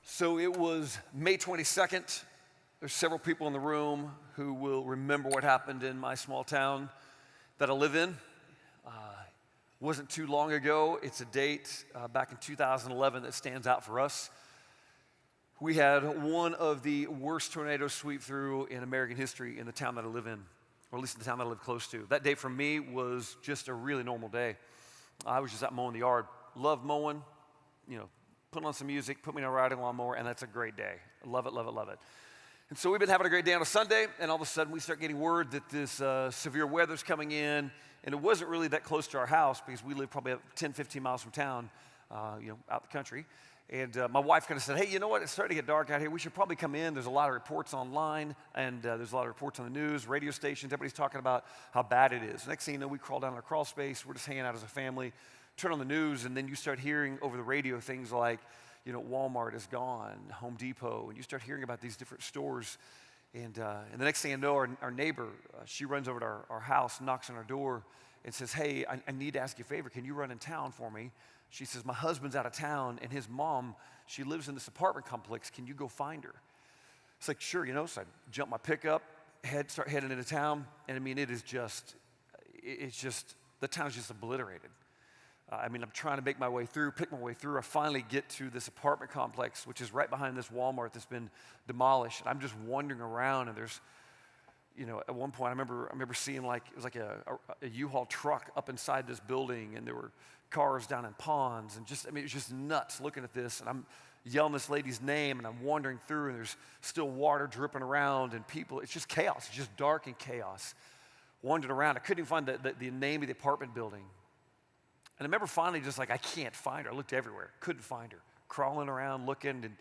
So it was May 22nd. There's several people in the room who will remember what happened in my small town that I live in. Wasn't too long ago. It's a date back in 2011 that stands out for us. We had one of the worst tornadoes sweep through in American history in the town that I live in, or at least in the town that I live close to. That day for me was just a really normal day. I was just out mowing the yard. Love mowing, put on some music, put me in a riding lawnmower, and that's a great day. Love it, love it, love it. And so we've been having a great day on a Sunday, and all of a sudden we start getting word that this severe weather's coming in, and it wasn't really that close to our house because we live probably 10, 15 miles from town, out the country. And my wife kind of said, hey, you know what, it's starting to get dark out here. We should probably come in. There's a lot of reports online, and there's a lot of reports on the news, radio stations. Everybody's talking about how bad it is. Next thing you know, we crawl down our crawl space. We're just hanging out as a family, turn on the news, and then you start hearing over the radio things like, Walmart is gone, Home Depot, and you start hearing about these different stores. And the next thing you know, our neighbor, she runs over to our house, knocks on our door, and says, hey, I need to ask you a favor. Can you run in town for me? She says, my husband's out of town, and his mom, she lives in this apartment complex. Can you go find her? It's like, sure, so I jump my pickup, start heading into town, and it's just, the town's just obliterated. I'm trying to make my way through, pick my way through. I finally get to this apartment complex, which is right behind this Walmart that's been demolished. And I'm just wandering around, and there's, at one point I remember seeing it was like a U-Haul truck up inside this building, and there were cars down in ponds, and it was just nuts looking at this. And I'm yelling this lady's name, and I'm wandering through, and there's still water dripping around, and people. It's just chaos. It's just dark and chaos. Wandered around. I couldn't even find the name of the apartment building. And I remember finally just I can't find her. I looked everywhere, couldn't find her. Crawling around, looking, and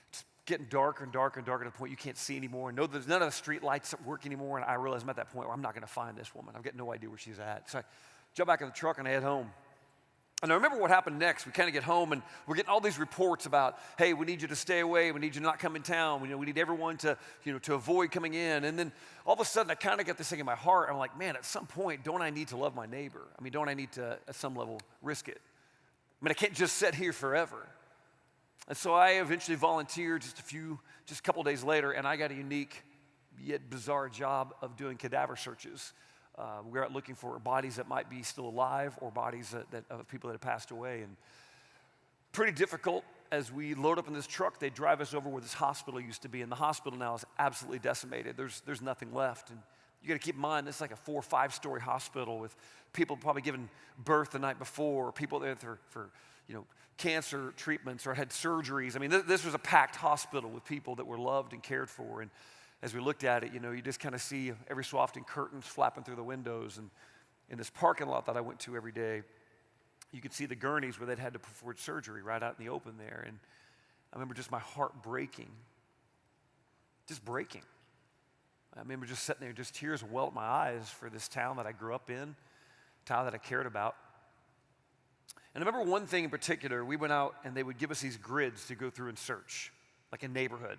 it's getting darker and darker and darker to the point you can't see anymore. And there's none of the street lights that work anymore. And I realized I'm at that point where I'm not gonna find this woman. I've got no idea where she's at. So I jump back in the truck and I head home. And I remember what happened next. We kind of get home and we're getting all these reports about, hey, we need you to stay away. We need you to not come in town. We need everyone to avoid coming in. And then all of a sudden I kind of get this thing in my heart. I'm like, man, at some point, don't I need to love my neighbor? Don't I need to, at some level, risk it? I can't just sit here forever. And so I eventually volunteered just a couple days later, and I got a unique yet bizarre job of doing cadaver searches. We're out looking for bodies that might be still alive or bodies of people that have passed away. And pretty difficult. As we load up in this truck, they drive us over where this hospital used to be. And the hospital now is absolutely decimated. There's nothing left. And you got to keep in mind, this is like a 4 or 5 story hospital with people probably giving birth the night before, or people there for cancer treatments or had surgeries. This was a packed hospital with people that were loved and cared for. And as we looked at it, you just kind of see every so often curtains flapping through the windows. And in this parking lot that I went to every day, you could see the gurneys where they'd had to perform surgery right out in the open there. And I remember just my heart breaking, just breaking. I remember just sitting there, just tears welled my eyes for this town that I grew up in, town that I cared about. And I remember one thing in particular. We went out and they would give us these grids to go through and search, like a neighborhood.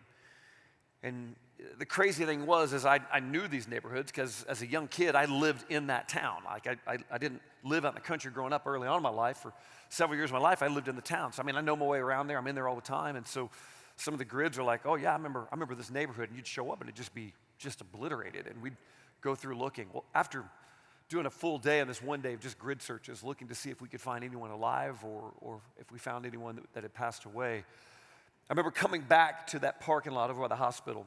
And the crazy thing was I knew these neighborhoods because as a young kid, I lived in that town. I didn't live out in the country growing up early on in my life. For several years of my life, I lived in the town. So, I know my way around there. I'm in there all the time. And so some of the grids are like, oh, yeah, I remember this neighborhood. And you'd show up and it'd just be obliterated. And we'd go through looking. Well, after doing a full day on this one day of just grid searches, looking to see if we could find anyone alive or if we found anyone that had passed away, I remember coming back to that parking lot over by the hospital,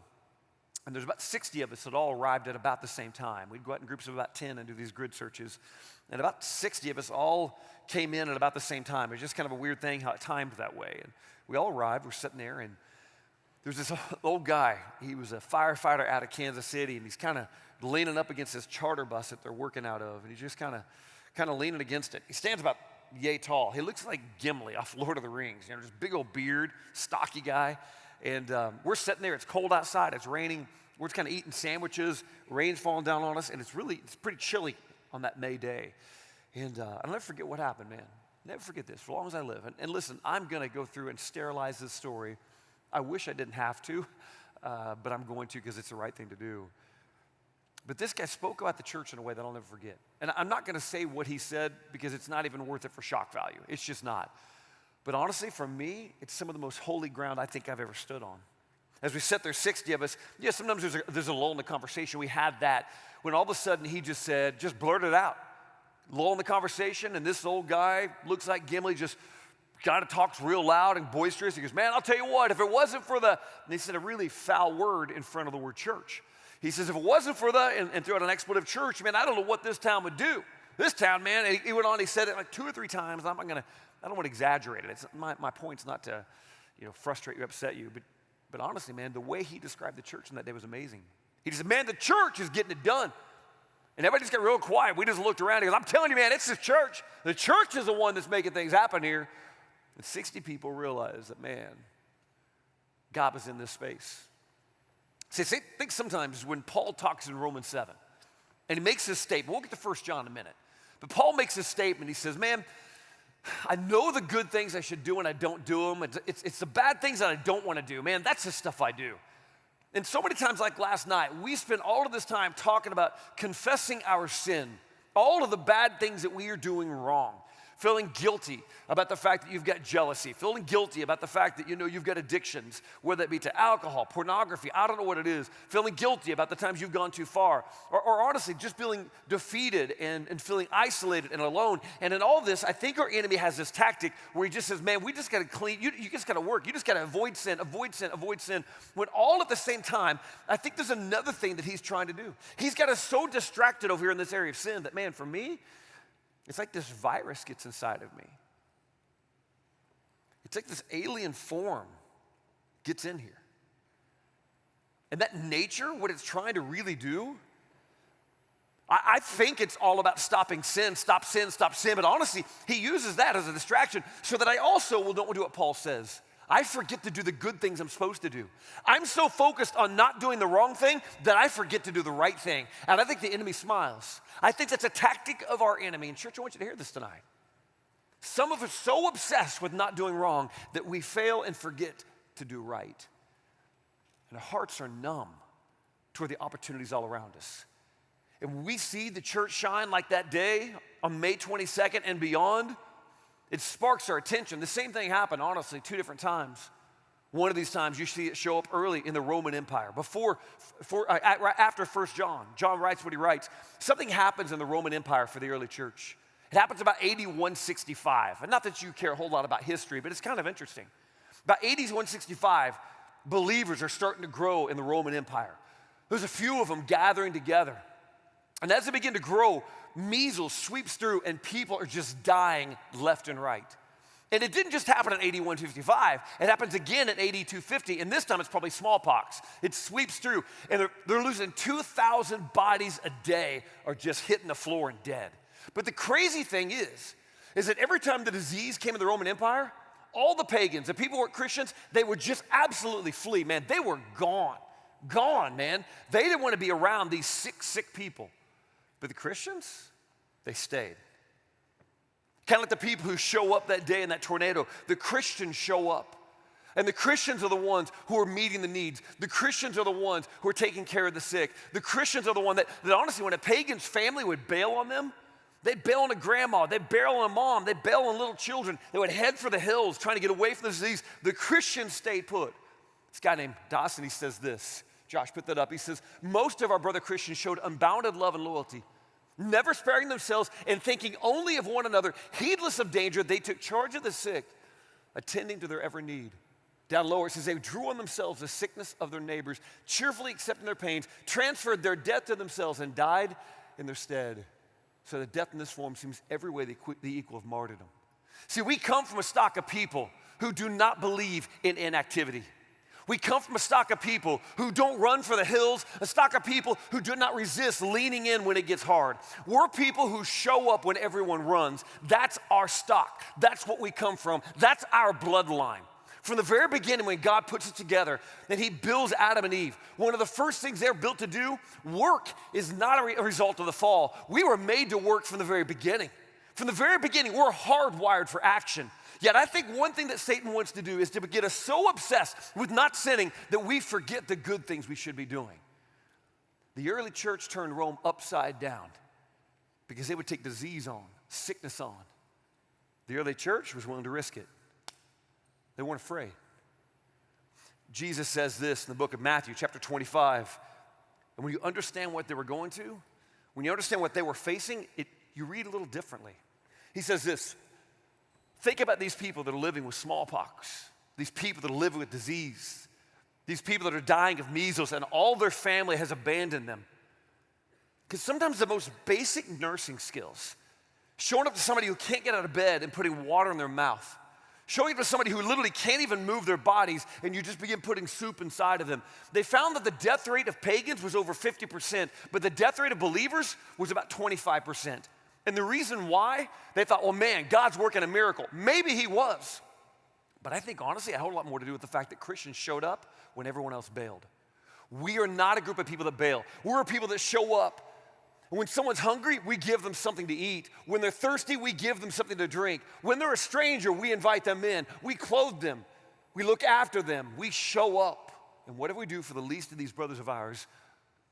and there's about 60 of us that all arrived at about the same time. We'd go out in groups of about 10 and do these grid searches, and about 60 of us all came in at about the same time. It was just kind of a weird thing how it timed that way. And we all arrived, we're sitting there, and there's this old guy. He was a firefighter out of Kansas City, and he's kind of leaning up against this charter bus that they're working out of, and he's just kind of leaning against it. He stands about yay tall. He looks like Gimli off Lord of the Rings. Just big old beard, stocky guy. And we're sitting there. It's cold outside. It's raining. We're just kind of eating sandwiches. Rain's falling down on us, and it's pretty chilly on that May day. And I'll never forget what happened, man. Never forget this, for as long as I live. And listen, I'm going to go through and sterilize this story. I wish I didn't have to, but I'm going to because it's the right thing to do. But this guy spoke about the church in a way that I'll never forget. And I'm not going to say what he said because it's not even worth it for shock value. It's just not. But honestly, for me, it's some of the most holy ground I think I've ever stood on. As we sat there, 60 of us, yeah, sometimes there's a lull in the conversation. We had that when all of a sudden he just said, just blurted out. Lull in the conversation, and this old guy looks like Gimli, just kind of talks real loud and boisterous. He goes, man, I'll tell you what, if it wasn't for the, and he said a really foul word in front of the word church. He says, if it wasn't for the, and threw out an expletive church, man, I don't know what this town would do. This town, man, and he went on, he said it like 2 or 3 times. I don't want to exaggerate it. It's, my point's not to, frustrate you, upset you, but honestly, man, the way he described the church on that day was amazing. He said, man, the church is getting it done. And everybody just got real quiet. We just looked around. He goes, I'm telling you, man, it's the church. The church is the one that's making things happen here. And 60 people realized that, man, God was in this space. See, think sometimes when Paul talks in Romans 7, and he makes this statement. We'll get to 1 John in a minute. But Paul makes this statement. He says, man, I know the good things I should do and I don't do them. It's the bad things that I don't want to do. Man, that's the stuff I do. And so many times like last night, we spent all of this time talking about confessing our sin, all of the bad things that we are doing wrong, feeling guilty about the fact that you've got jealousy, feeling guilty about the fact that you've got addictions, whether it be to alcohol, pornography, I don't know what it is, feeling guilty about the times you've gone too far, or honestly, just feeling defeated and feeling isolated and alone. And in all this, I think our enemy has this tactic where he just says, man, we just got to clean, you just got to work, you just got to avoid sin, when all at the same time, I think there's another thing that he's trying to do. He's got us so distracted over here in this area of sin that, man, for me, it's like this virus gets inside of me. It's like this alien form gets in here. And that nature, what it's trying to really do, I think it's all about stopping sin, stop sin. But honestly, he uses that as a distraction so that I also will don't do what Paul says. I forget to do the good things I'm supposed to do. I'm so focused on not doing the wrong thing that I forget to do the right thing. And I think the enemy smiles. I think that's a tactic of our enemy. And church, I want you to hear this tonight. Some of us are so obsessed with not doing wrong that we fail and forget to do right. And our hearts are numb toward the opportunities all around us. And when we see the church shine like that day on May 22nd and beyond, it sparks our attention. The same thing happened, honestly, 2 different times. One of these times, you see it show up early in the Roman Empire. After 1 John, John writes what he writes. Something happens in the Roman Empire for the early church. It happens about AD 165. And not that you care a whole lot about history, but it's kind of interesting. About AD 165, believers are starting to grow in the Roman Empire. There's a few of them gathering together. And as they begin to grow, measles sweeps through and people are just dying left and right. And it didn't just happen in AD 155, it happens again in AD 250, and this time it's probably smallpox. It sweeps through, and they're losing 2,000 bodies a day are just hitting the floor and dead. But the crazy thing is that every time the disease came in the Roman Empire, all the pagans, the people who weren't Christians, they would just absolutely flee, man. They were gone, man. They didn't want to be around these sick people. But the Christians, they stayed. Kind of like the people who show up that day in that tornado. The Christians show up. And the Christians are the ones who are meeting the needs. The Christians are the ones who are taking care of the sick. The Christians are the one that honestly, when a pagan's family would bail on them, they'd bail on a grandma, they'd bail on a mom, they'd bail on little children. They would head for the hills trying to get away from the disease. The Christians stayed put. This guy named Dawson, he says this. Josh put that up. He says, most of our brother Christians showed unbounded love and loyalty, never sparing themselves and thinking only of one another. Heedless of danger, they took charge of the sick, attending to their every need. Down lower, it says they drew on themselves the sickness of their neighbors, cheerfully accepting their pains, transferred their death to themselves, and died in their stead. So the death in this form seems every way the equal of martyrdom. See, we come from a stock of people who do not believe in inactivity. We come from a stock of people who don't run for the hills, a stock of people who do not resist leaning in when it gets hard. We're people who show up when everyone runs. That's our stock. That's what we come from. That's our bloodline. From the very beginning, when God puts it together and he builds Adam and Eve, one of the first things they're built to do, work is not a result of the fall. We were made to work from the very beginning. From the very beginning, we're hardwired for action. Yet I think one thing that Satan wants to do is to get us so obsessed with not sinning that we forget the good things we should be doing. The early church turned Rome upside down because they would take disease on, sickness on. The early church was willing to risk it. They weren't afraid. Jesus says this in the book of Matthew, chapter 25. And when you understand what they were going to, when you understand what they were facing, you read a little differently. He says this, think about these people that are living with smallpox, these people that are living with disease, these people that are dying of measles, and all their family has abandoned them. Because sometimes the most basic nursing skills, showing up to somebody who can't get out of bed and putting water in their mouth, showing up to somebody who literally can't even move their bodies and you just begin putting soup inside of them. They found that the death rate of pagans was over 50%, but the death rate of believers was about 25%. And the reason why, they thought, well, man, God's working a miracle. Maybe he was. But I think, honestly, it had a whole lot more to do with the fact that Christians showed up when everyone else bailed. We are not a group of people that bail. We're people that show up. When someone's hungry, we give them something to eat. When they're thirsty, we give them something to drink. When they're a stranger, we invite them in. We clothe them. We look after them. We show up. And whatever we do for the least of these brothers of ours,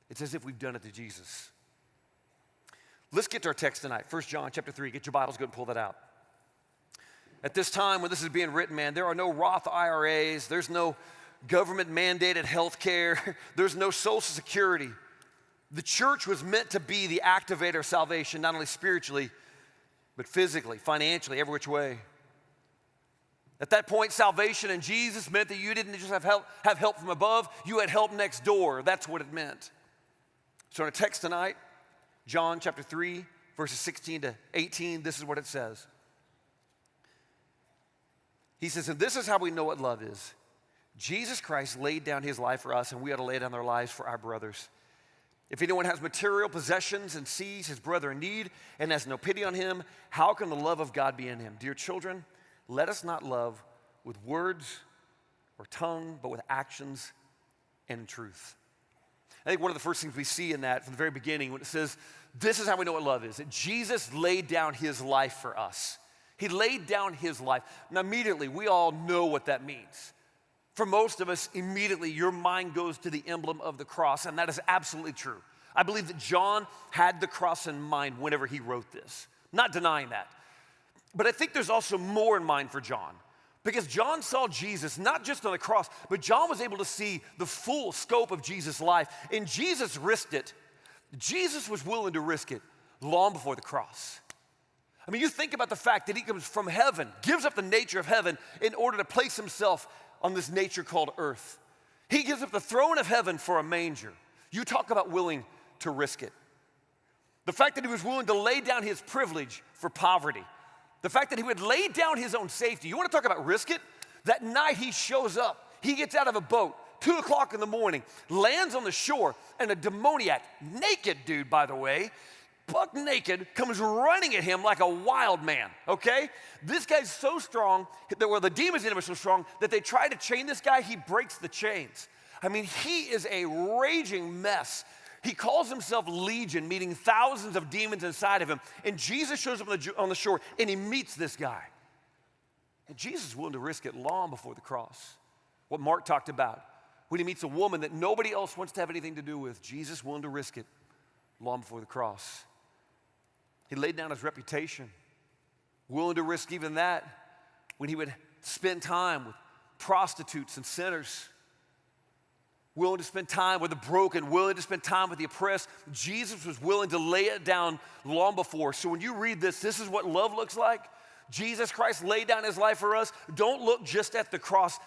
it's as if we've done it to Jesus. Let's get to our text tonight. 1 John chapter 3. Get your Bibles, go and pull that out. At this time when this is being written, man, there are no Roth IRAs. There's no government-mandated health care. There's no Social Security. The church was meant to be the activator of salvation, not only spiritually, but physically, financially, every which way. At that point, salvation in Jesus meant that you didn't just have help from above, you had help next door. That's what it meant. So in our text tonight, John chapter 3, verses 16 to 18, this is what it says. He says, and this is how we know what love is. Jesus Christ laid down his life for us, and we ought to lay down our lives for our brothers. If anyone has material possessions and sees his brother in need and has no pity on him, how can the love of God be in him? Dear children, let us not love with words or tongue, but with actions and in truth. I think one of the first things we see in that from the very beginning when it says, this is how we know what love is, that Jesus laid down his life for us. He laid down his life. Now immediately, we all know what that means. For most of us, immediately your mind goes to the emblem of the cross, and that is absolutely true. I believe that John had the cross in mind whenever he wrote this. Not denying that. But I think there's also more in mind for John. Because John saw Jesus not just on the cross, but John was able to see the full scope of Jesus' life. And Jesus risked it. Jesus was willing to risk it long before the cross. I mean, you think about the fact that he comes from heaven, gives up the nature of heaven in order to place himself on this nature called earth. He gives up the throne of heaven for a manger. You talk about willing to risk it. The fact that he was willing to lay down his privilege for poverty. The fact that he would lay down his own safety. You want to talk about risk it? That night he shows up. He gets out of a boat, 2 o'clock in the morning, lands on the shore, and a demoniac, naked dude, by the way, buck naked, comes running at him like a wild man, okay? This guy's so strong, the demons in him are so strong that they try to chain this guy, he breaks the chains. I mean, he is a raging mess. He calls himself Legion, meaning thousands of demons inside of him. And Jesus shows up on the shore and he meets this guy. And Jesus is willing to risk it long before the cross. What Mark talked about, when he meets a woman that nobody else wants to have anything to do with, Jesus willing to risk it long before the cross. He laid down his reputation, willing to risk even that when he would spend time with prostitutes and sinners, willing to spend time with the broken, willing to spend time with the oppressed. Jesus was willing to lay it down long before. So when you read this, this is what love looks like. Jesus Christ laid down his life for us. Don't look just at the cross.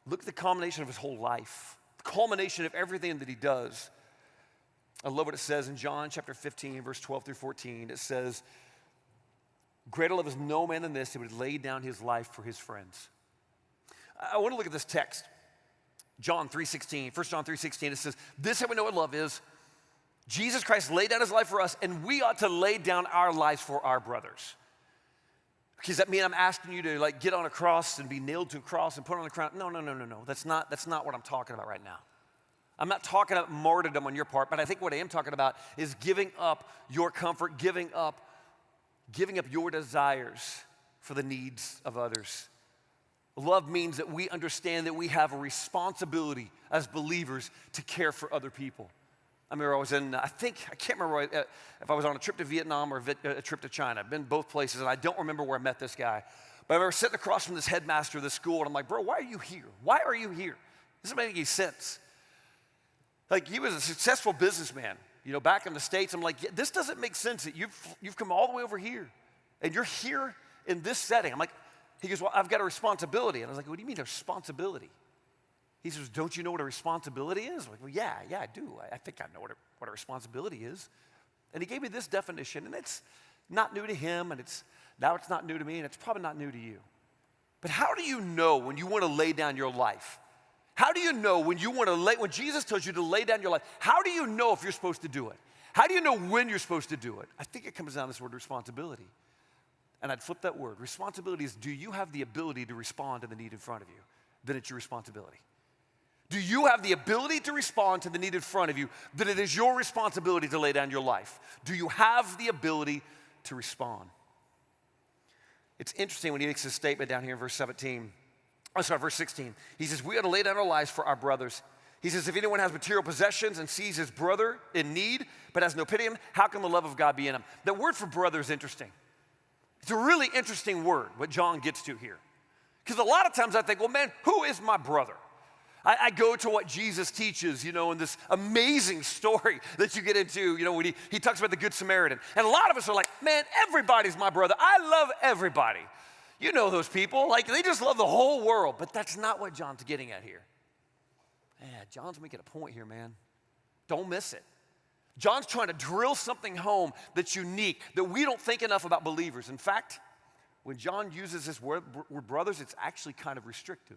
Look at the culmination of his whole life, the culmination of everything that he does. I love what it says in John chapter 15, verse 12 through 14. It says, greater love is no man than this, he would lay down his life for his friends. I want to look at this text. John 3:16, 1 John 3:16, it says, this is how we know what love is. Jesus Christ laid down his life for us, and we ought to lay down our lives for our brothers. Does that mean I'm asking you to get on a cross and be nailed to a cross and put on a crown? No. That's not what I'm talking about right now. I'm not talking about martyrdom on your part, but I think what I am talking about is giving up your comfort, giving up your desires for the needs of others. Love means that we understand that we have a responsibility as believers to care for other people. I remember I was I can't remember if I was on a trip to Vietnam or a trip to China. I've been both places, and I don't remember where I met this guy. But I remember sitting across from this headmaster of the school, and I'm like, bro, why are you here? Why are you here? This doesn't make any sense. Like, he was a successful businessman, back in the States. I'm like, yeah, this doesn't make sense that you've come all the way over here, and you're here in this setting. I'm like, he goes, well, I've got a responsibility. And I was like, what do you mean a responsibility? He says, don't you know what a responsibility is? I'm like, well, yeah, I do. I think I know what a responsibility is. And he gave me this definition, and it's not new to him, and now it's not new to me, and it's probably not new to you. But how do you know when you want to lay down your life? How do you know when Jesus tells you to lay down your life, how do you know if you're supposed to do it? How do you know when you're supposed to do it? I think it comes down to this word responsibility. And I'd flip that word. Responsibility is, do you have the ability to respond to the need in front of you? Then it's your responsibility. Do you have the ability to respond to the need in front of you? Then it is your responsibility to lay down your life. Do you have the ability to respond? It's interesting when he makes this statement down here in verse 16. He says, we ought to lay down our lives for our brothers. He says, if anyone has material possessions and sees his brother in need, but has no pity on him, how can the love of God be in him? The word for brother is interesting. It's a really interesting word, what John gets to here. Because a lot of times I think, well, man, who is my brother? I go to what Jesus teaches, in this amazing story that you get into, when he talks about the Good Samaritan. And a lot of us are like, man, everybody's my brother. I love everybody. You know those people, like they just love the whole world. But that's not what John's getting at here. Yeah, John's making a point here, man. Don't miss it. John's trying to drill something home that's unique, that we don't think enough about believers. In fact, when John uses this word brothers, it's actually kind of restrictive.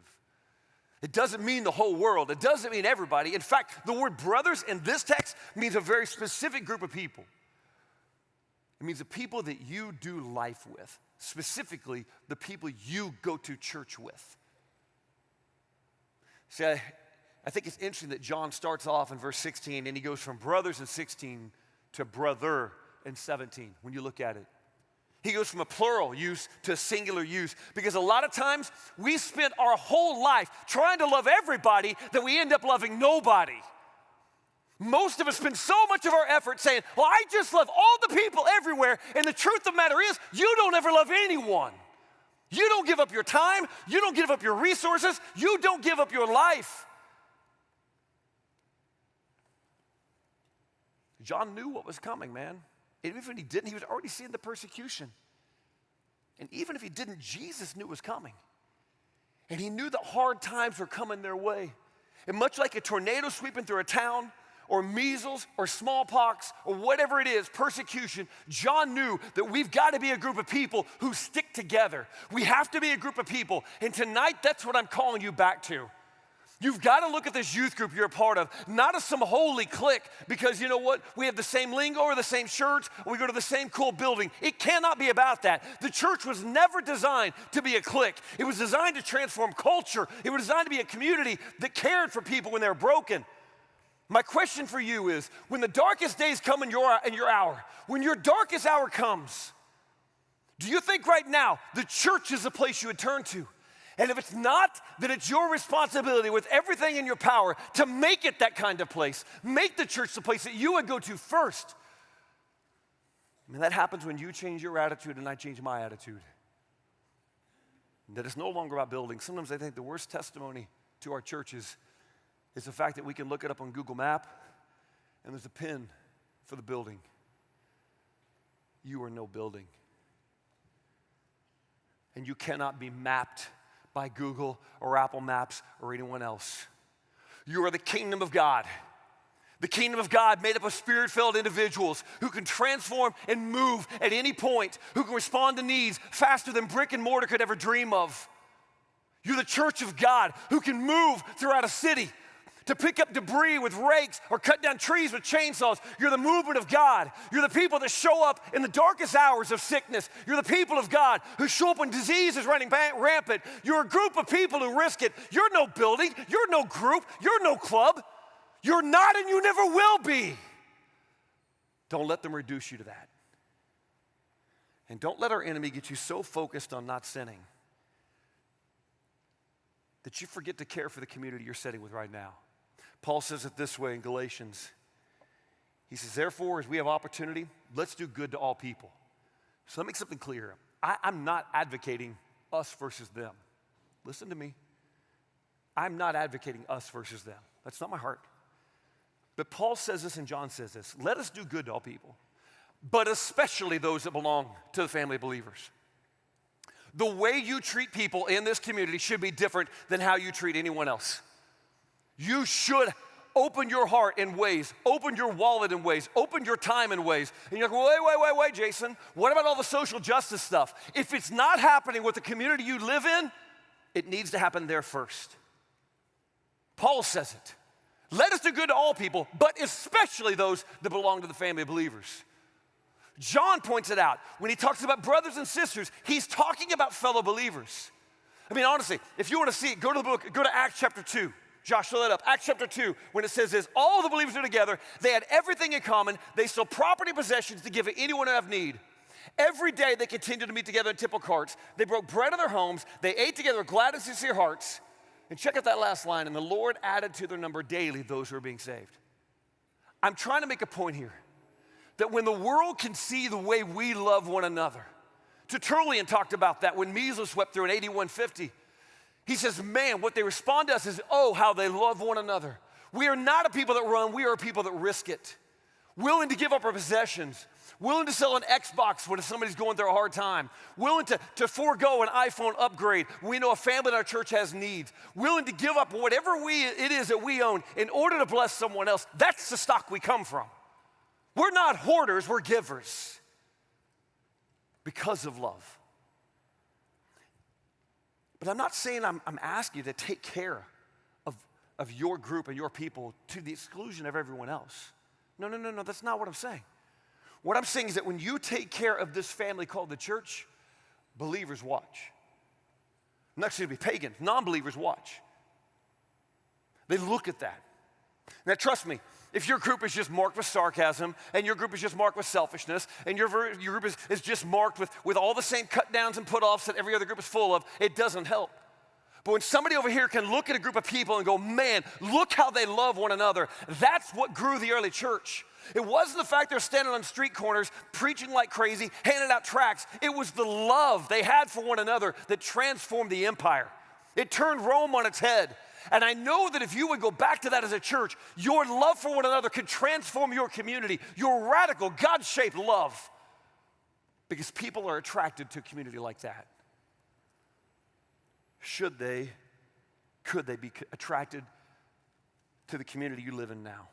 It doesn't mean the whole world. It doesn't mean everybody. In fact, the word brothers in this text means a very specific group of people. It means the people that you do life with, specifically the people you go to church with. See, I think it's interesting that John starts off in verse 16 and he goes from brothers in 16 to brother in 17 when you look at it. He goes from a plural use to a singular use because a lot of times we spend our whole life trying to love everybody that we end up loving nobody. Most of us spend so much of our effort saying, well, I just love all the people everywhere, and the truth of the matter is you don't ever love anyone. You don't give up your time. You don't give up your resources. You don't give up your life. John knew what was coming, man. And even if he didn't, he was already seeing the persecution. And even if he didn't, Jesus knew it was coming. And he knew that hard times were coming their way. And much like a tornado sweeping through a town, or measles, or smallpox, or whatever it is, persecution, John knew that we've got to be a group of people who stick together. We have to be a group of people. And tonight, that's what I'm calling you back to. You've got to look at this youth group you're a part of, not as some holy clique, because you know what? We have the same lingo or the same shirts, or we go to the same cool building. It cannot be about that. The church was never designed to be a clique. It was designed to transform culture. It was designed to be a community that cared for people when they were broken. My question for you is, when the darkest days come in your hour, when your darkest hour comes, do you think right now the church is the place you would turn to? And if it's not, then it's your responsibility with everything in your power to make it that kind of place. Make the church the place that you would go to first. And that happens when you change your attitude and I change my attitude. That it's no longer about buildings. Sometimes I think the worst testimony to our churches is the fact that we can look it up on Google Map and there's a pin for the building. You are no building. And you cannot be mapped by Google or Apple Maps or anyone else. You are the kingdom of God. The kingdom of God made up of spirit-filled individuals who can transform and move at any point, who can respond to needs faster than brick and mortar could ever dream of. You're the church of God who can move throughout a city to pick up debris with rakes or cut down trees with chainsaws. You're the movement of God. You're the people that show up in the darkest hours of sickness. You're the people of God who show up when disease is running rampant. You're a group of people who risk it. You're no building. You're no group. You're no club. You're not and you never will be. Don't let them reduce you to that. And don't let our enemy get you so focused on not sinning that you forget to care for the community you're sitting with right now. Paul says it this way in Galatians. He says, therefore, as we have opportunity, let's do good to all people. So let me make something clear. I'm not advocating us versus them. Listen to me. I'm not advocating us versus them. That's not my heart. But Paul says this and John says this. Let us do good to all people, but especially those that belong to the family of believers. The way you treat people in this community should be different than how you treat anyone else. You should open your heart in ways, open your wallet in ways, open your time in ways. And you're like, wait, Jayson, what about all the social justice stuff? If it's not happening with the community you live in, it needs to happen there first. Paul says it. Let us do good to all people, but especially those that belong to the family of believers. John points it out. When he talks about brothers and sisters, he's talking about fellow believers. I mean, honestly, if you want to see it, go to the book, go to Acts chapter 2. Josh, show that up. Acts chapter 2, when it says this, all the believers are together. They had everything in common. They sold property possessions to give to anyone who have need. Every day they continued to meet together in temple courts. They broke bread in their homes. They ate together with glad and sincere hearts. And check out that last line. And the Lord added to their number daily those who are being saved. I'm trying to make a point here that when the world can see the way we love one another, Tertullian talked about that when measles swept through in 8150. He says, man, what they respond to us is, oh, how they love one another. We are not a people that run, we are a people that risk it. Willing to give up our possessions, willing to sell an Xbox when somebody's going through a hard time, willing to forego an iPhone upgrade when we know a family in our church has needs, willing to give up whatever it is that we own in order to bless someone else. That's the stock we come from. We're not hoarders, we're givers because of love. But I'm not saying I'm asking you to take care of your group and your people to the exclusion of everyone else. No, that's not what I'm saying. What I'm saying is that when you take care of this family called the church, believers watch. Next to be pagans, non-believers watch. They look at that. Now trust me, if your group is just marked with sarcasm, and your group is just marked with selfishness, and your group is just marked with all the same cut downs and put offs that every other group is full of, it doesn't help. But when somebody over here can look at a group of people and go, man, look how they love one another, that's what grew the early church. It wasn't the fact they're standing on street corners, preaching like crazy, handing out tracts. It was the love they had for one another that transformed the empire. It turned Rome on its head. And I know that if you would go back to that as a church, your love for one another could transform your community, your radical, God-shaped love. Because people are attracted to a community like that. Could they be attracted to the community you live in now?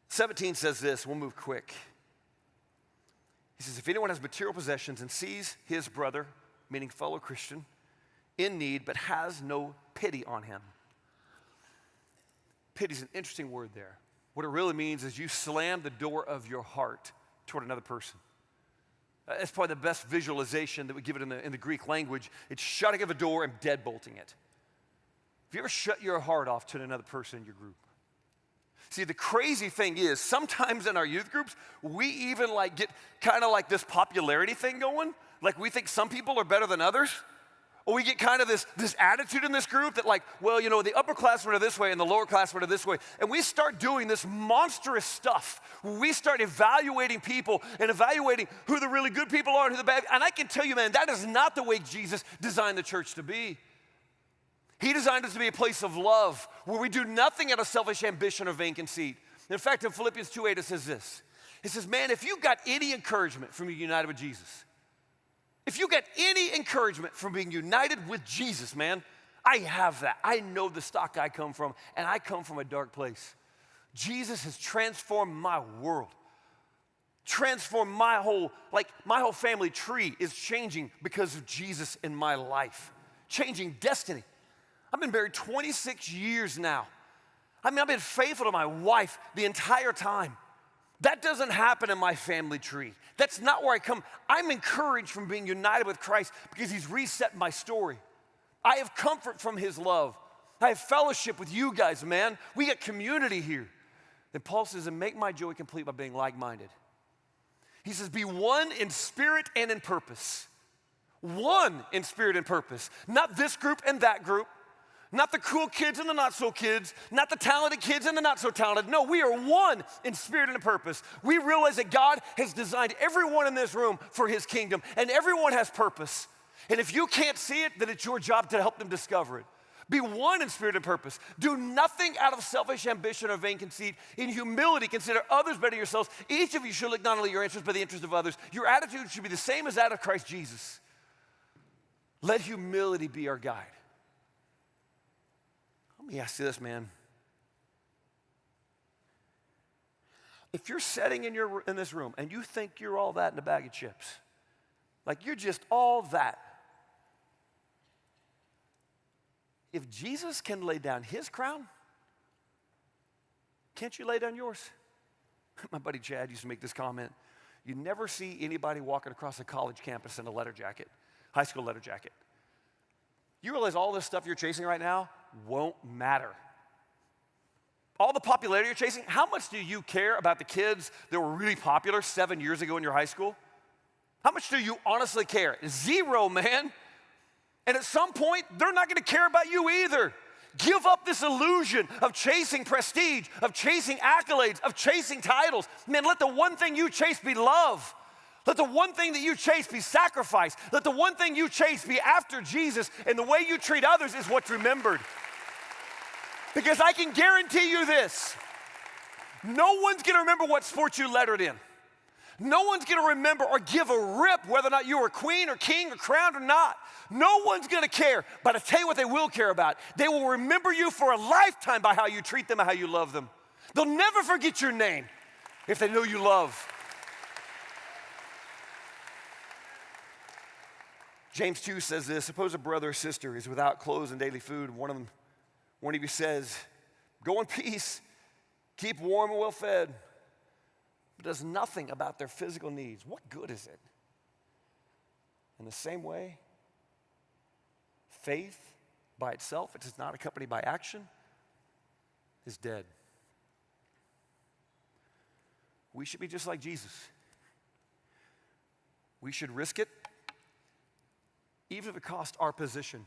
17 says this, we'll move quick. He says, if anyone has material possessions and sees his brother, meaning fellow Christian, in need, but has no pity on him. Pity is an interesting word there. What it really means is you slam the door of your heart toward another person. That's probably the best visualization that we give it in the Greek language. It's shutting of a door and deadbolting it. Have you ever shut your heart off to another person in your group? See, the crazy thing is, sometimes in our youth groups, we even get kind of like this popularity thing going. Like we think some people are better than others. Or we get kind of this attitude in this group that the upperclassmen are this way and the lower classmen are this way. And we start doing this monstrous stuff where we start evaluating people and evaluating who the really good people are and who the bad. And I can tell you, man, that is not the way Jesus designed the church to be. He designed it to be a place of love where we do nothing out of selfish ambition or vain conceit. In fact, in Philippians 2:8, it says this. It says, man, if you got any encouragement from being united with Jesus, if you get any encouragement from being united with Jesus, man, I have that. I know the stock I come from, and I come from a dark place. Jesus has transformed my world, transformed my whole family tree is changing because of Jesus in my life, changing destiny. I've been married 26 years now. I've been faithful to my wife the entire time. That doesn't happen in my family tree. That's not where I come. I'm encouraged from being united with Christ because he's reset my story. I have comfort from his love. I have fellowship with you guys, man. We get community here. Then Paul says, and make my joy complete by being like-minded. He says, be one in spirit and in purpose. One in spirit and purpose. Not this group and that group. Not the cool kids and the not so kids, not the talented kids and the not so talented. No, we are one in spirit and in purpose. We realize that God has designed everyone in this room for his kingdom, and everyone has purpose. And if you can't see it, then it's your job to help them discover it. Be one in spirit and purpose. Do nothing out of selfish ambition or vain conceit. In humility, consider others better than yourselves. Each of you should look not only your interests, but the interests of others. Your attitude should be the same as that of Christ Jesus. Let humility be our guide. Let me ask you this, man. If you're sitting in this room and you think you're all that in a bag of chips, like you're just all that, if Jesus can lay down his crown, can't you lay down yours? My buddy Chad used to make this comment. You never see anybody walking across a college campus in a letter jacket, high school letter jacket. You realize all this stuff you're chasing right now won't matter. All the popularity you're chasing, how much do you care about the kids that were really popular 7 years ago in your high school? How much do you honestly care? Zero, man. And at some point, they're not going to care about you either. Give up this illusion of chasing prestige, of chasing accolades, of chasing titles. Man, let the one thing you chase be love. Let the one thing that you chase be sacrifice. Let the one thing you chase be after Jesus, and the way you treat others is what's remembered. Because I can guarantee you this, no one's going to remember what sport you lettered in. No one's going to remember or give a rip whether or not you were queen or king or crowned or not. No one's going to care, but I tell you what they will care about. They will remember you for a lifetime by how you treat them and how you love them. They'll never forget your name if they know you love. James 2 says this, suppose a brother or sister is without clothes and daily food. One of you says, go in peace, keep warm and well fed, but does nothing about their physical needs. What good is it? In the same way, faith by itself, if it's not accompanied by action, is dead. We should be just like Jesus. We should risk it, even if it costs our position.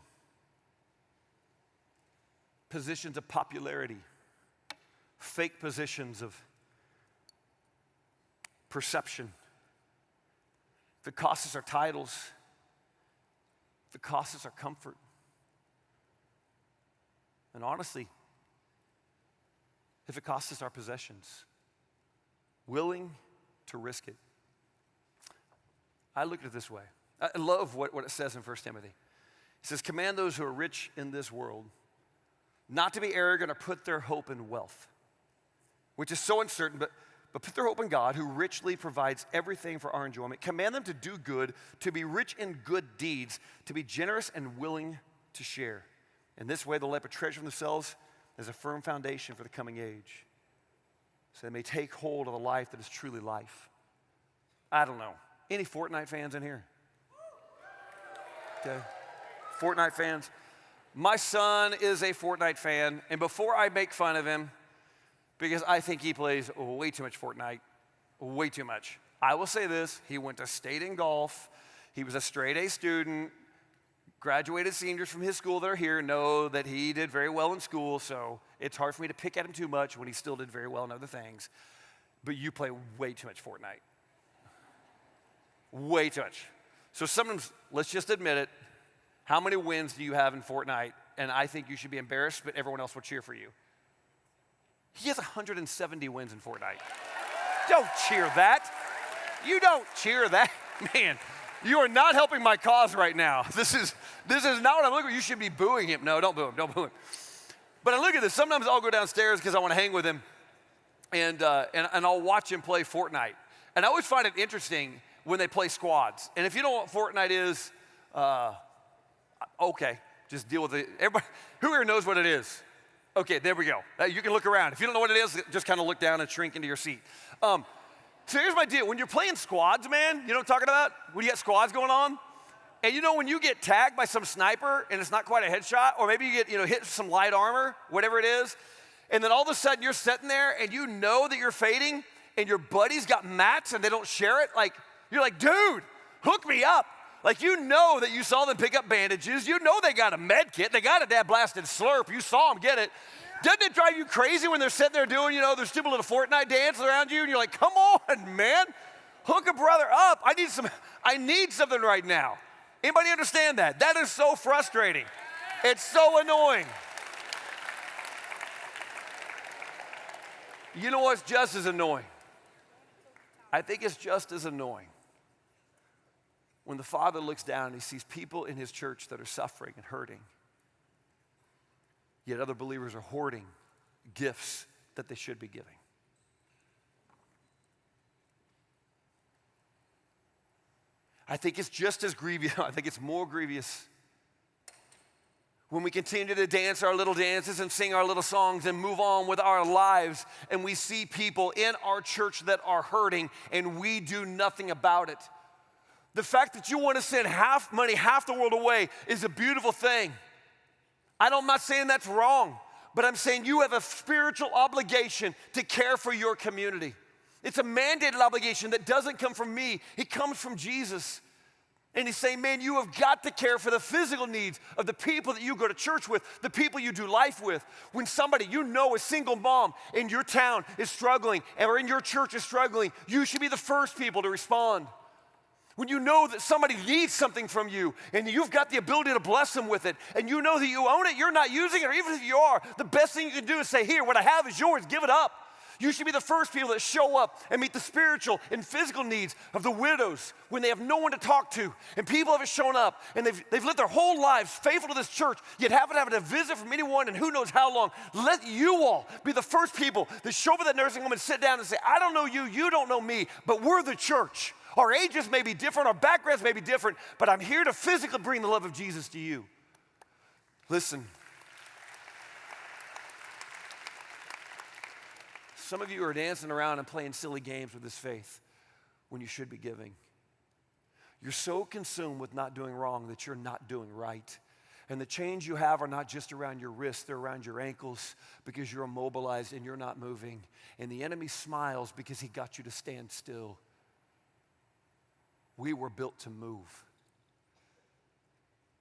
Positions of popularity, fake positions of perception. If it costs us our titles, if it costs us our comfort. And honestly, if it costs us our possessions, willing to risk it. I look at it this way. I love what it says in 1 Timothy. It says, command those who are rich in this world not to be arrogant or put their hope in wealth, which is so uncertain, but put their hope in God, who richly provides everything for our enjoyment. Command them to do good, to be rich in good deeds, to be generous and willing to share. In this way, they'll lay up a treasure for themselves as a firm foundation for the coming age, so they may take hold of the life that is truly life. I don't know. Any Fortnite fans in here? Okay. Fortnite fans. My son is a Fortnite fan, and before I make fun of him, because I think he plays way too much Fortnite, way too much, I will say this, he went to state in golf, he was a straight A student, graduated seniors from his school that are here know that he did very well in school, so it's hard for me to pick at him too much when he still did very well in other things. But you play way too much Fortnite. Way too much. So sometimes, let's just admit it, how many wins do you have in Fortnite? And I think you should be embarrassed, but everyone else will cheer for you. He has 170 wins in Fortnite. Don't cheer that. You don't cheer that. Man, you are not helping my cause right now. This is not what I'm looking for. You should be booing him. No, don't boo him. Don't boo him. But I look at this. Sometimes I'll go downstairs because I want to hang with him, and I'll watch him play Fortnite. And I always find it interesting when they play squads. And if you don't know what Fortnite is, okay, just deal with it. Everybody, who here knows what it is? Okay, there we go. You can look around. If you don't know what it is, just kind of look down and shrink into your seat. So here's my deal. When you're playing squads, man, you know what I'm talking about? When you got squads going on, and you know when you get tagged by some sniper and it's not quite a headshot, or maybe you get hit with some light armor, whatever it is, and then all of a sudden you're sitting there and you know that you're fading, and your buddies got mats and they don't share it. Like you're like, dude, hook me up. Like you know that you saw them pick up bandages. You know they got a med kit. They got a dad blasted slurp. You saw them get it. Doesn't it drive you crazy when they're sitting there doing, their stupid little Fortnite dance around you, and you're like, come on, man, hook a brother up. I need something right now. Anybody understand that? That is so frustrating. It's so annoying. You know what's just as annoying? I think it's just as annoying when the Father looks down and he sees people in his church that are suffering and hurting, yet other believers are hoarding gifts that they should be giving. I think it's just as grievous. I think it's more grievous when we continue to dance our little dances and sing our little songs and move on with our lives, and we see people in our church that are hurting and we do nothing about it. The fact that you want to send half the world away is a beautiful thing. I'm not saying that's wrong, but I'm saying you have a spiritual obligation to care for your community. It's a mandated obligation that doesn't come from me. It comes from Jesus. And he's saying, man, you have got to care for the physical needs of the people that you go to church with, the people you do life with. When somebody you know, a single mom in your town is struggling or in your church is struggling, you should be the first people to respond. When you know that somebody needs something from you and you've got the ability to bless them with it and you know that you own it, you're not using it, or even if you are, the best thing you can do is say, here, what I have is yours, give it up. You should be the first people that show up and meet the spiritual and physical needs of the widows when they have no one to talk to. And people haven't shown up and they've lived their whole lives faithful to this church, yet haven't had a visit from anyone in who knows how long. Let you all be the first people that show up at that nursing home and sit down and say, I don't know you, you don't know me, but we're the church. Our ages may be different, our backgrounds may be different, but I'm here to physically bring the love of Jesus to you. Listen. Some of you are dancing around and playing silly games with this faith when you should be giving. You're so consumed with not doing wrong that you're not doing right. And the chains you have are not just around your wrists, they're around your ankles because you're immobilized and you're not moving. And the enemy smiles because he got you to stand still. We were built to move.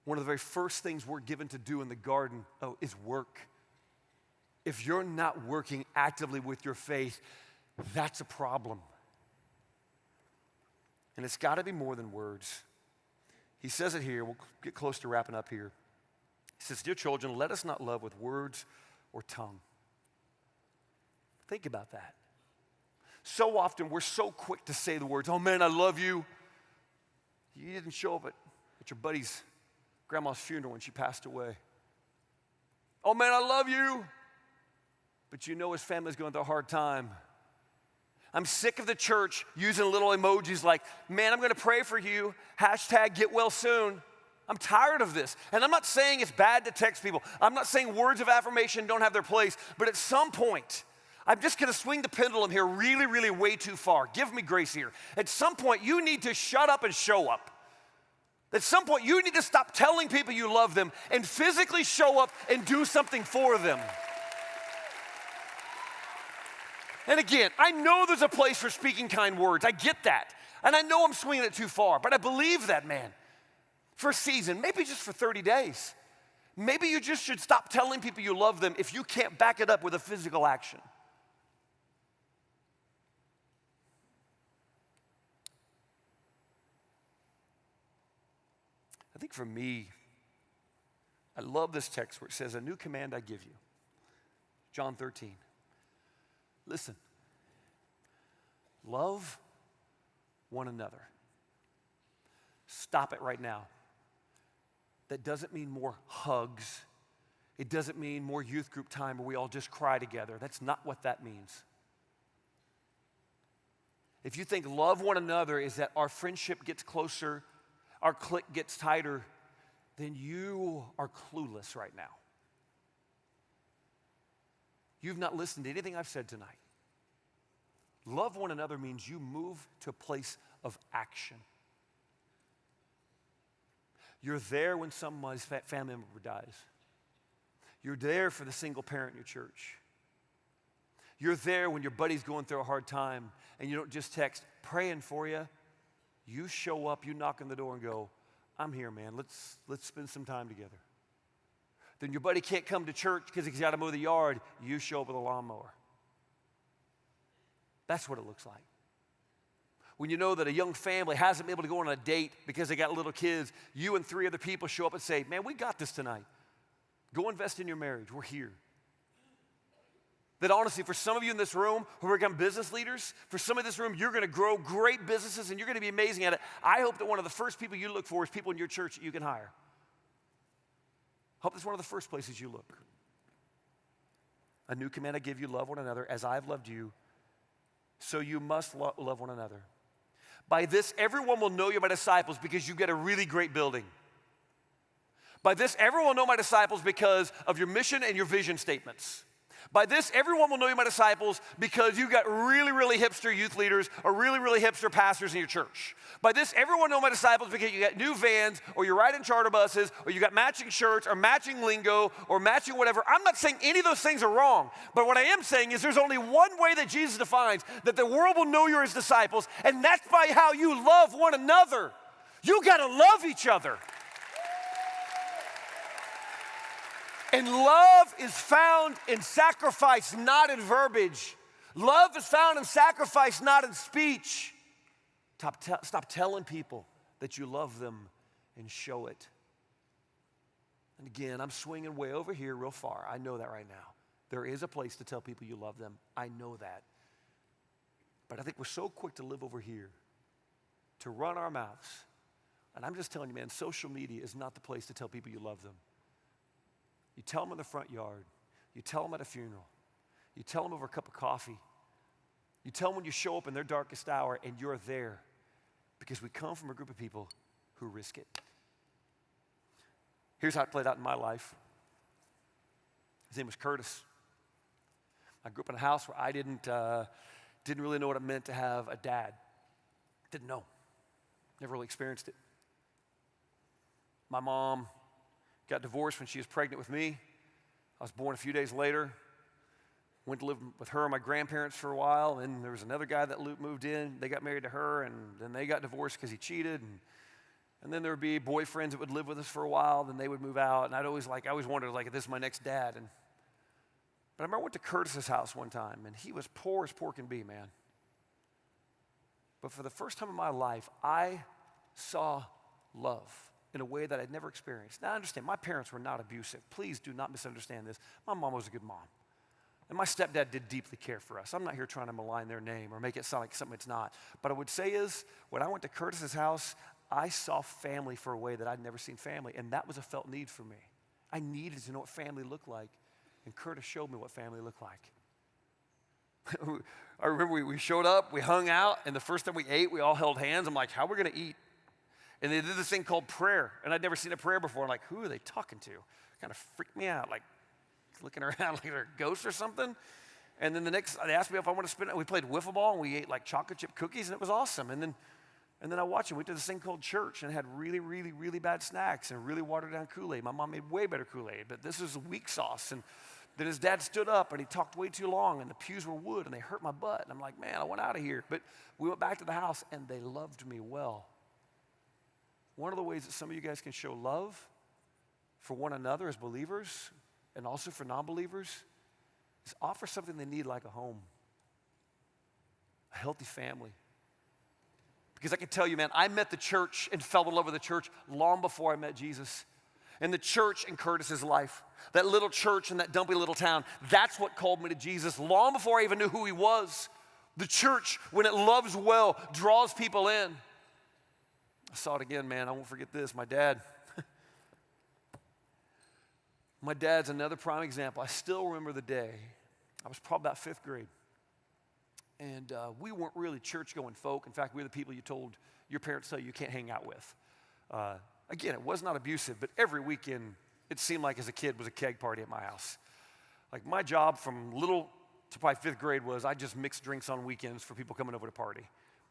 One of the very first things we're given to do in the garden is work. If you're not working actively with your faith, that's a problem. And it's got to be more than words. He says it here. We'll get close to wrapping up here. He says, dear children, let us not love with words or tongue. Think about that. So often we're so quick to say the words, oh man, I love you. You didn't show up at your buddy's grandma's funeral when she passed away. Oh man, I love you. But you know his family's going through a hard time. I'm sick of the church using little emojis like, man, I'm going to pray for you, hashtag get well soon. I'm tired of this. And I'm not saying it's bad to text people. I'm not saying words of affirmation don't have their place. But at some point, I'm just going to swing the pendulum here really, really way too far. Give me grace here. At some point, you need to shut up and show up. At some point, you need to stop telling people you love them and physically show up and do something for them. And again, I know there's a place for speaking kind words. I get that. And I know I'm swinging it too far, but I believe that, man. For a season, maybe just for 30 days. Maybe you just should stop telling people you love them if you can't back it up with a physical action. I think for me, I love this text where it says, a new command I give you. John 13. Listen, love one another. Stop it right now. That doesn't mean more hugs. It doesn't mean more youth group time where we all just cry together. That's not what that means. If you think love one another is that our friendship gets closer, our clique gets tighter, then you are clueless right now. You've not listened to anything I've said tonight. Love one another means you move to a place of action. You're there when somebody's family member dies. You're there for the single parent in your church. You're there when your buddy's going through a hard time and you don't just text, praying for you. You show up, you knock on the door and go, I'm here, man. Let's spend some time together. Then your buddy can't come to church because he's got to mow the yard. You show up with a lawnmower. That's what it looks like. When you know that a young family hasn't been able to go on a date because they got little kids, you and 3 other people show up and say, man, we got this tonight. Go invest in your marriage. We're here. That honestly, for some of you in this room who become business leaders, for some of this room, you're going to grow great businesses and you're going to be amazing at it. I hope that one of the first people you look for is people in your church that you can hire. I hope that's one of the first places you look. A new command I give you, love one another as I've loved you, so you must love one another. By this, everyone will know you're my disciples because you get a really great building. By this, everyone will know my disciples because of your mission and your vision statements. By this, everyone will know you're my disciples because you got really, really hipster youth leaders or really, really hipster pastors in your church. By this, everyone will know my disciples because you got new vans or you're riding charter buses or you got matching shirts or matching lingo or matching whatever. I'm not saying any of those things are wrong, but what I am saying is there's only one way that Jesus defines that the world will know you're his disciples, and that's by how you love one another. You got to love each other. And love is found in sacrifice, not in verbiage. Love is found in sacrifice, not in speech. Stop telling people that you love them and show it. And again, I'm swinging way over here real far. I know that right now. There is a place to tell people you love them. I know that. But I think we're so quick to live over here, to run our mouths. And I'm just telling you, man, social media is not the place to tell people you love them. You tell them in the front yard. You tell them at a funeral. You tell them over a cup of coffee. You tell them when you show up in their darkest hour and you're there because we come from a group of people who risk it. Here's how it played out in my life. His name was Curtis. I grew up in a house where I didn't really know what it meant to have a dad. Didn't know. Never really experienced it. My mom got divorced when she was pregnant with me. I was born a few days later. Went to live with her and my grandparents for a while. And there was another guy that moved in. They got married to her, and then they got divorced because he cheated. And then there would be boyfriends that would live with us for a while. Then they would move out. And I always wondered, if this is my next dad. But I remember I went to Curtis's house one time, and he was poor as poor can be, man. But for the first time in my life, I saw love in a way that I'd never experienced. Now, I understand, my parents were not abusive. Please do not misunderstand this. My mom was a good mom. And my stepdad did deeply care for us. I'm not here trying to malign their name or make it sound like something it's not. But I would say is, when I went to Curtis's house, I saw family for a way that I'd never seen family. And that was a felt need for me. I needed to know what family looked like. And Curtis showed me what family looked like. I remember we showed up, we hung out, and the first time we ate, we all held hands. I'm like, how are we going to eat? And they did this thing called prayer. And I'd never seen a prayer before. I'm like, who are they talking to? Kind of freaked me out, like looking around like they're a ghost or something. And then they asked me if I want to spin it. We played wiffle ball, and we ate like chocolate chip cookies, and it was awesome. And then I watched them. We did this thing called church, and it had really, really, really bad snacks and really watered down Kool-Aid. My mom made way better Kool-Aid, but this was weak sauce. And then his dad stood up, and he talked way too long, and the pews were wood, and they hurt my butt. And I'm like, man, I want out of here. But we went back to the house, and they loved me well. One of the ways that some of you guys can show love for one another as believers and also for non-believers is offer something they need, like a home, a healthy family. Because I can tell you, man, I met the church and fell in love with the church long before I met Jesus. And the church in Curtis's life, that little church in that dumpy little town, that's what called me to Jesus long before I even knew who he was. The church, when it loves well, draws people in. I saw it again, man. I won't forget this. My dad. My dad's another prime example. I still remember the day. I was probably about 5th grade. And we weren't really church-going folk. In fact, we were the people you told your parents tell you can't hang out with. Again, it was not abusive, but every weekend, it seemed like as a kid was a keg party at my house. Like my job from little to probably 5th grade was I just mixed drinks on weekends for people coming over to party.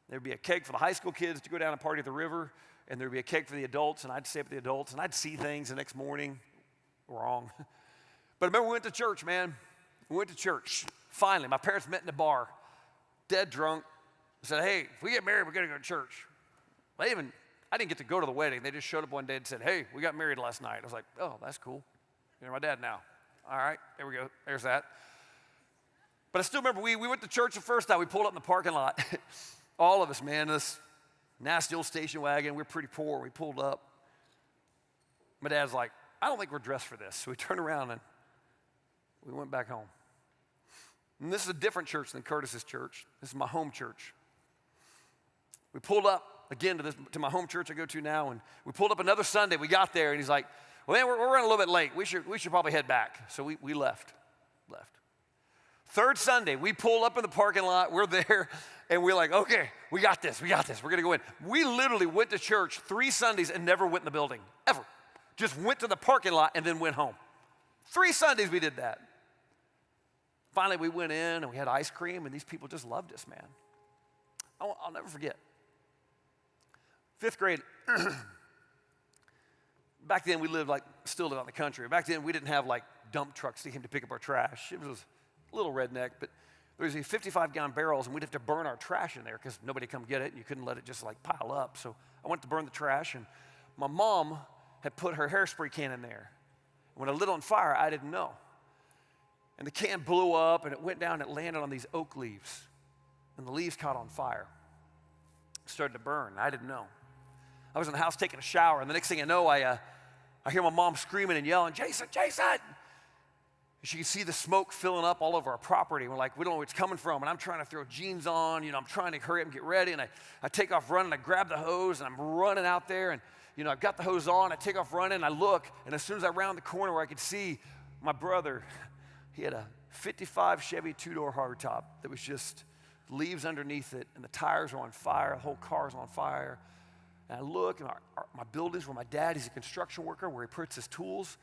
There'd be a keg for the high school kids to go down and party at the river, and there'd be a keg for the adults, and I'd stay up with the adults, and I'd see things the next morning. Wrong. But I remember we went to church, man. We went to church. Finally, my parents met in the bar, dead drunk. I said, hey, if we get married, we're going to go to church. I didn't get to go to the wedding. They just showed up one day and said, hey, we got married last night. I was like, oh, that's cool. You're my dad now. All right, there we go. There's that. But I still remember we went to church the first time. We pulled up in the parking lot. All of us, man, this nasty old station wagon, we're pretty poor. We pulled up. My dad's like, I don't think we're dressed for this. So we turned around and we went back home. And this is a different church than Curtis's church. This is my home church. We pulled up again to my home church I go to now, and we pulled up another Sunday. We got there, and he's like, well, man, we're running a little bit late. We should probably head back. So we left. Third Sunday, we pulled up in the parking lot. We're there, and we're like, okay, we got this. We're going to go in. We literally went to church 3 Sundays and never went in the building, ever. Just went to the parking lot and then went home. 3 Sundays we did that. Finally, we went in, and we had ice cream, and these people just loved us, man. I'll never forget. 5th grade, back then we still lived out in the country. Back then we didn't have like dump trucks that came to pick up our trash. It was a little redneck, but there was these 55-gallon barrels, and we'd have to burn our trash in there because nobody come get it, and you couldn't let it just like pile up. So I went to burn the trash, and my mom had put her hairspray can in there. When it lit on fire, I didn't know. And the can blew up, and it went down, and it landed on these oak leaves. And the leaves caught on fire. It started to burn. I didn't know. I was in the house taking a shower, and the next thing I know, I hear my mom screaming and yelling, Jayson, Jayson! And she could see the smoke filling up all over our property. We're like, we don't know where it's coming from. And I'm trying to throw jeans on. I'm trying to hurry up and get ready. And I take off running. I grab the hose, and I'm running out there. And, I've got the hose on. I take off running. I look, and as soon as I round the corner where I could see my brother, he had a 55 Chevy 2-door hardtop that was just leaves underneath it, and the tires were on fire. The whole car's on fire. And I look, and my buildings where my dad, he's a construction worker, where he puts his tools.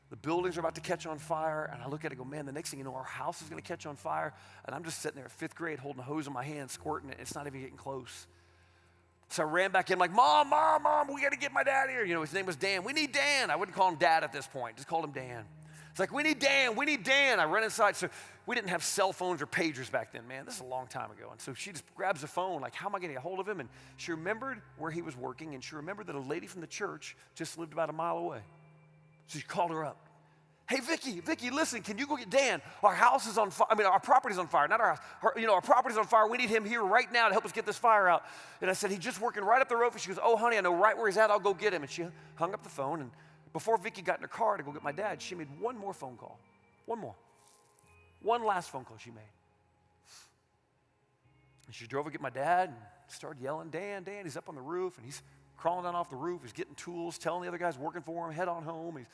The buildings are about to catch on fire, and I look at it and go, man, the next thing you know, our house is going to catch on fire. And I'm just sitting there at 5th grade holding a hose in my hand, squirting it, and it's not even getting close. So I ran back in like, Mom, we got to get my dad here. His name was Dan. We need Dan. I wouldn't call him Dad at this point. Just called him Dan. It's like, we need Dan. I run inside. So we didn't have cell phones or pagers back then, man. This is a long time ago. And so she just grabs the phone, like, how am I going to get a hold of him? And she remembered where he was working, and she remembered that a lady from the church just lived about a mile away. So she called her up. Hey, Vicky, listen, can you go get Dan? Our house is on fire. Our property's on fire, not our house. Our property's on fire. We need him here right now to help us get this fire out. And I said, he's just working right up the road. And she goes, oh, honey, I know right where he's at. I'll go get him. And she hung up the phone, and before Vicky got in her car to go get my dad, she made one more phone call. One more. One last phone call she made. And she drove to get my dad and started yelling, Dan, he's up on the roof, and he's crawling down off the roof. He's getting tools, telling the other guys working for him, head on home. He's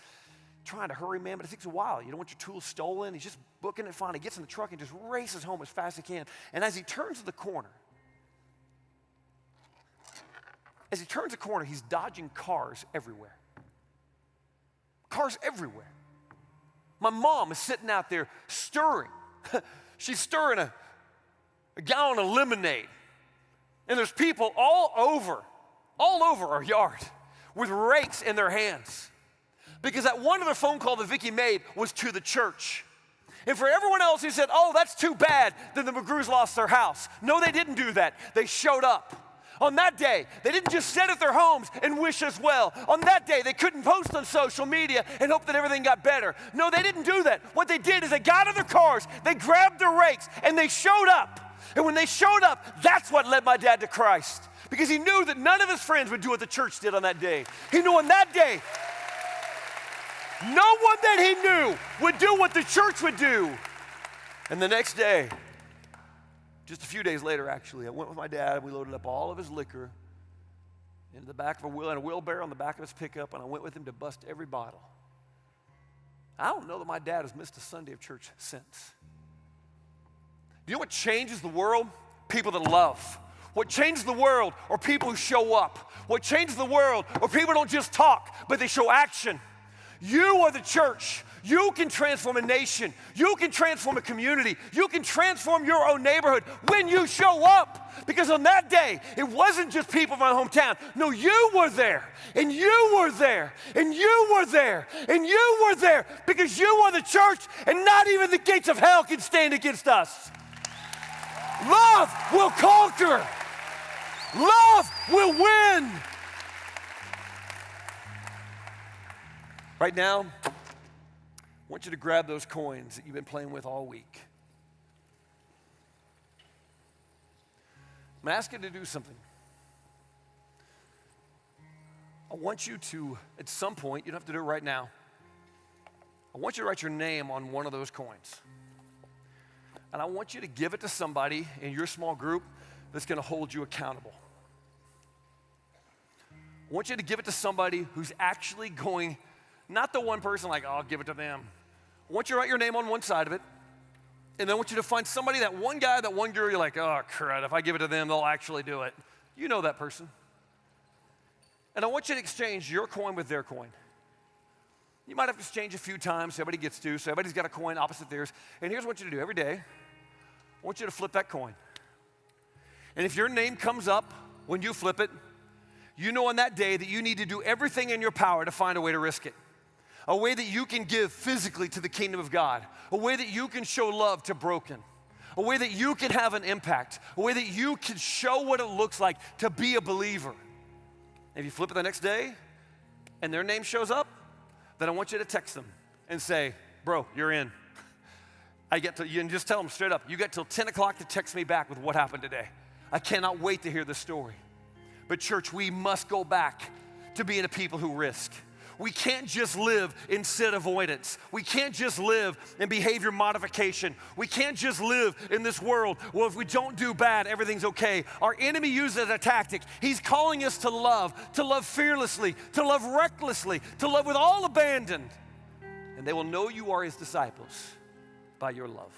trying to hurry, man, but it takes a while. You don't want your tools stolen. He's just booking it fine. He gets in the truck and just races home as fast as he can. And as he turns the corner, he's dodging cars everywhere. Cars everywhere. My mom is sitting out there stirring. She's stirring a gallon of lemonade. And there's people all over our yard with rakes in their hands. Because that one other phone call that Vicky made was to the church. And for everyone else who said, oh, that's too bad, then the McGrews lost their house. No, they didn't do that. They showed up. On that day, they didn't just sit at their homes and wish us well. On that day, they couldn't post on social media and hope that everything got better. No, they didn't do that. What they did is they got in their cars, they grabbed their rakes, and they showed up. And when they showed up, that's what led my dad to Christ. Because he knew that none of his friends would do what the church did on that day. He knew on that day, no one that he knew would do what the church would do. And the next day, just a few days later, actually, I went with my dad, and we loaded up all of his liquor into the back of a wheelbarrow on the back of his pickup, and I went with him to bust every bottle. I don't know that my dad has missed a Sunday of church since. Do you know what changes the world? People that love. What changes the world are people who show up. What changes the world are people who don't just talk, but they show action. You are the church. You can transform a nation. You can transform a community. You can transform your own neighborhood when you show up. Because on that day, it wasn't just people from my hometown. No, you were there, and you were there, and you were there, and you were there, because you are the church, and not even the gates of hell can stand against us. Love will conquer. Love will win. Right now, I want you to grab those coins that you've been playing with all week. I'm going to ask you to do something. I want you to, at some point, you don't have to do it right now. I want you to write your name on one of those coins. And I want you to give it to somebody in your small group that's going to hold you accountable. I want you to give it to somebody who's actually going, not the one person like, oh, I'll give it to them. I want you to write your name on one side of it. And then I want you to find somebody, that one guy, that one girl, you're like, oh, crud, if I give it to them, they'll actually do it. You know that person. And I want you to exchange your coin with their coin. You might have to exchange a few times, so everybody gets to, so everybody's got a coin opposite theirs. And here's what I want you to do every day. I want you to flip that coin. And if your name comes up when you flip it, you know on that day that you need to do everything in your power to find a way to risk it. A way that you can give physically to the kingdom of God. A way that you can show love to broken. A way that you can have an impact. A way that you can show what it looks like to be a believer. If you flip it the next day and their name shows up, then I want you to text them and say, bro, you're in. You can just tell them straight up, you got till 10 o'clock to text me back with what happened today. I cannot wait to hear the story. But church, we must go back to being a people who risk. We can't just live in sin avoidance. We can't just live in behavior modification. We can't just live in this world, well, if we don't do bad, everything's okay. Our enemy uses a tactic. He's calling us to love fearlessly, to love recklessly, to love with all abandon. And they will know you are his disciples by your love.